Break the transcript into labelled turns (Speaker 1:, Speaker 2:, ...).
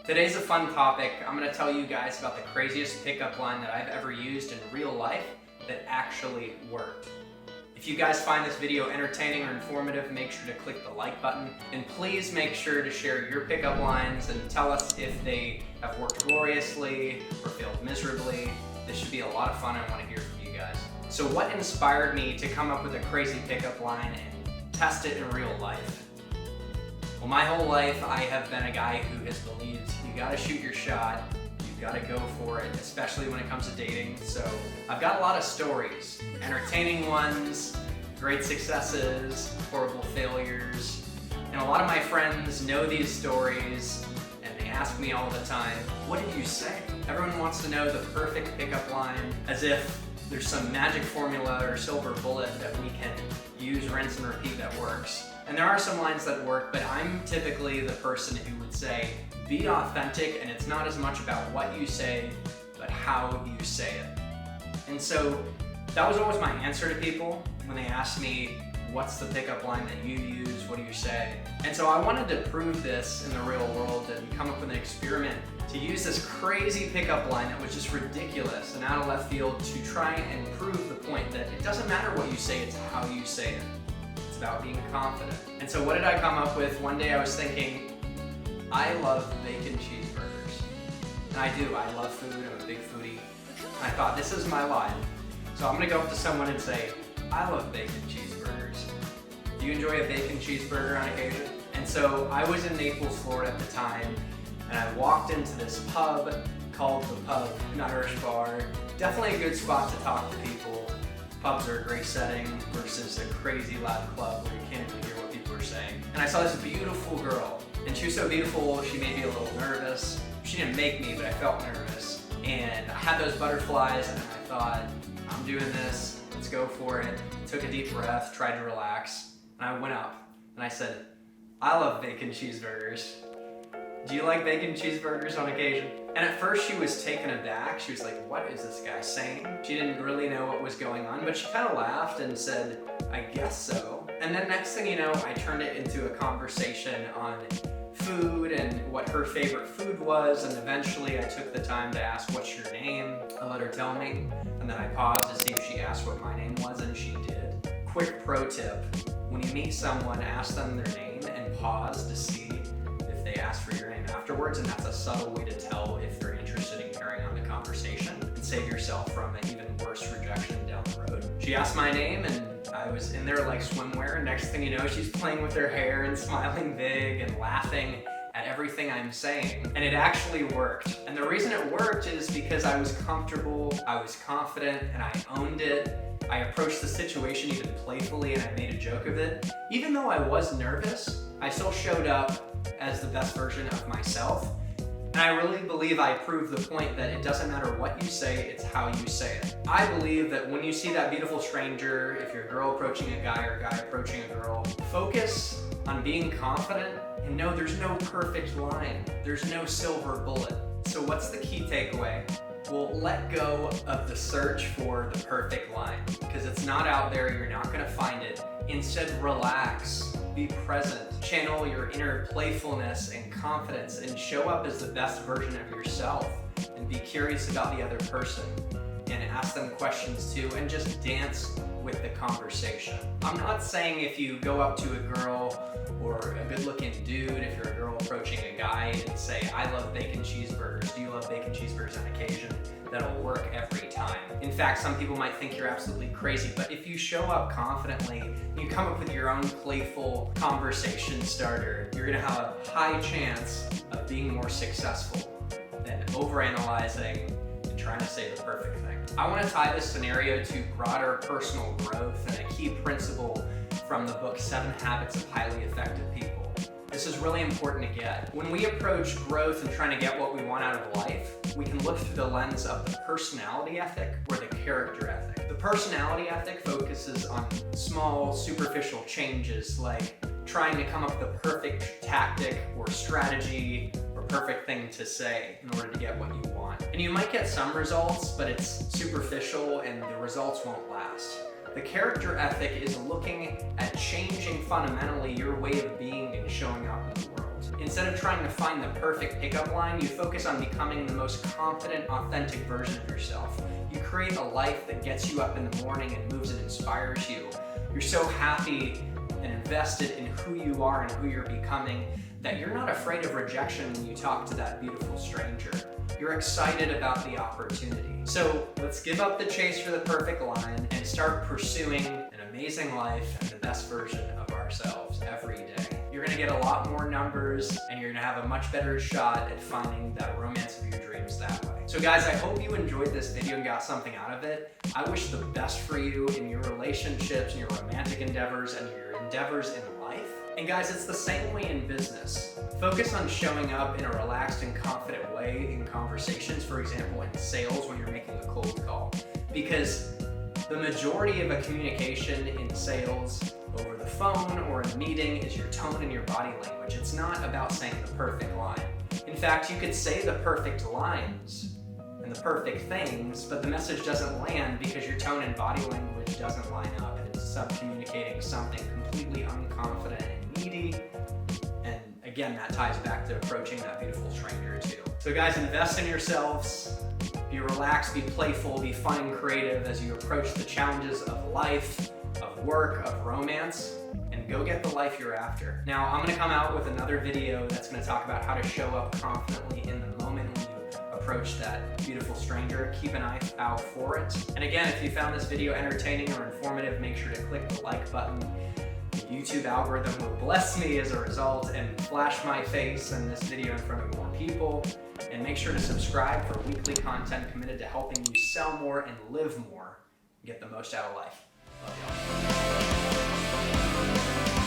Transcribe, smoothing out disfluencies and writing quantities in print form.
Speaker 1: Today's a fun topic. I'm going to tell you guys about the craziest pickup line that I've ever used in real life that actually worked. If you guys find this video entertaining or informative, make sure to click the like button, and please make sure to share your pickup lines and tell us if they have worked gloriously or failed miserably. This should be a lot of fun. I want to hear from you guys. So what inspired me to come up with a crazy pickup line and test it in real life? Well, my whole life I have been a guy who has believed you gotta shoot your shot, you gotta go for it, especially when it comes to dating. So I've got a lot of stories, entertaining ones, great successes, horrible failures, and a lot of my friends know these stories and they ask me all the time, what did you say? Everyone wants to know the perfect pickup line, as if there's some magic formula or silver bullet that we can use, rinse and repeat that works. And there are some lines that work, but I'm typically the person who would say, be authentic, and it's not as much about what you say, but how you say it. And so that was always my answer to people when they asked me, what's the pickup line that you use, what do you say? And so I wanted to prove this in the real world and come up with an experiment to use this crazy pickup line that was just ridiculous and out of left field to try and prove the point that it doesn't matter what you say, it's how you say it. It's about being confident. And so what did I come up with? One day I was thinking, I love bacon cheeseburgers. And I do, I love food, I'm a big foodie. And I thought, this is my line. So I'm gonna go up to someone and say, I love bacon cheeseburgers. Do you enjoy a bacon cheeseburger on occasion? And so I was in Naples, Florida at the time, and I walked into this pub called The Pub, an Irish bar. Definitely a good spot to talk to people. Pubs are a great setting versus a crazy loud club where you can't even hear what people are saying. And I saw this beautiful girl, and she was so beautiful she made me a little nervous. She didn't make me, but I felt nervous. And I had those butterflies and I thought, I'm doing this, let's go for it. Took a deep breath, tried to relax, and I went up and I said, I love bacon cheeseburgers. Do you like bacon cheeseburgers on occasion? And at first she was taken aback. She was like, what is this guy saying? She didn't really know what was going on, but she kind of laughed and said, I guess so. And then next thing you know, I turned it into a conversation on food and what her favorite food was, and eventually I took the time to ask, what's your name? I let her tell me, and then I paused to see if she asked what my name was, and she did. Quick pro tip, when you meet someone, ask them their name and pause to see if they ask for your name afterwards, and that's a subtle way to tell if they're interested in carrying on the conversation and save yourself from an even worse rejection down the road. She asked my name and I was in there like swimwear. Next thing you know, she's playing with her hair and smiling big and laughing at everything I'm saying. And it actually worked. And the reason it worked is because I was comfortable, I was confident, and I owned it. I approached the situation even playfully and I made a joke of it. Even though I was nervous, I still showed up as the best version of myself. And I really believe I proved the point that it doesn't matter what you say, it's how you say it. I believe that when you see that beautiful stranger, if you're a girl approaching a guy or a guy approaching a girl, focus on being confident and know there's no perfect line. There's no silver bullet. So what's the key takeaway? Well, let go of the search for the perfect line, because it's not out there, you're not gonna find it. Instead, relax, be present, channel your inner playfulness and confidence, and show up as the best version of yourself, and be curious about the other person, and ask them questions too, and just dance with the conversation. I'm not saying if you go up to a girl or a good-looking dude, if you're a girl approaching a guy, and say, I love bacon cheeseburgers, do you love bacon cheeseburgers on occasion? That'll work every time. In fact, some people might think you're absolutely crazy, but if you show up confidently, you come up with your own playful conversation starter, you're gonna have a high chance of being more successful than overanalyzing and trying to say the perfect thing. I wanna tie this scenario to broader personal growth and a key principle from the book 7 Habits of Highly Effective People. This is really important to get. When we approach growth and trying to get what we want out of life, we can look through the lens of the personality ethic or the character ethic. The personality ethic focuses on small, superficial changes like trying to come up with a perfect tactic or strategy or perfect thing to say in order to get what you want. And you might get some results, but it's superficial and the results won't last. The character ethic is looking at changing fundamentally your way of being and showing up in the world. Instead of trying to find the perfect pickup line, you focus on becoming the most confident, authentic version of yourself. You create a life that gets you up in the morning and moves and inspires you. You're so happy and invested in who you are and who you're becoming that you're not afraid of rejection when you talk to that beautiful stranger. You're excited about the opportunity. So let's give up the chase for the perfect line and start pursuing an amazing life and the best version of ourselves every day. You're gonna get a lot more numbers and you're gonna have a much better shot at finding that romance of your dreams that way. So guys, I hope you enjoyed this video and got something out of it. I wish the best for you in your relationships and your romantic endeavors and your endeavors in life. And guys, it's the same way in business. Focus on showing up in a relaxed and confident way in conversations, for example, in sales when you're making a cold call. Because the majority of a communication in sales over the phone or a meeting is your tone and your body language. It's not about saying the perfect line. In fact, you could say the perfect lines and the perfect things, but the message doesn't land because your tone and body language doesn't line up and it's sub-communicating something completely unconfident and needy. And again, that ties back to approaching that beautiful stranger too. So guys, invest in yourselves. Be relaxed, be playful, be fun and creative as you approach the challenges of life, of work, of romance, and go get the life you're after. Now, I'm gonna come out with another video that's gonna talk about how to show up confidently in the moment when you approach that beautiful stranger. Keep an eye out for it. And again, if you found this video entertaining or informative, make sure to click the like button. The YouTube algorithm will bless me as a result and flash my face and this video in front of more people. And make sure to subscribe for weekly content committed to helping you sell more and live more and get the most out of life. Love y'all.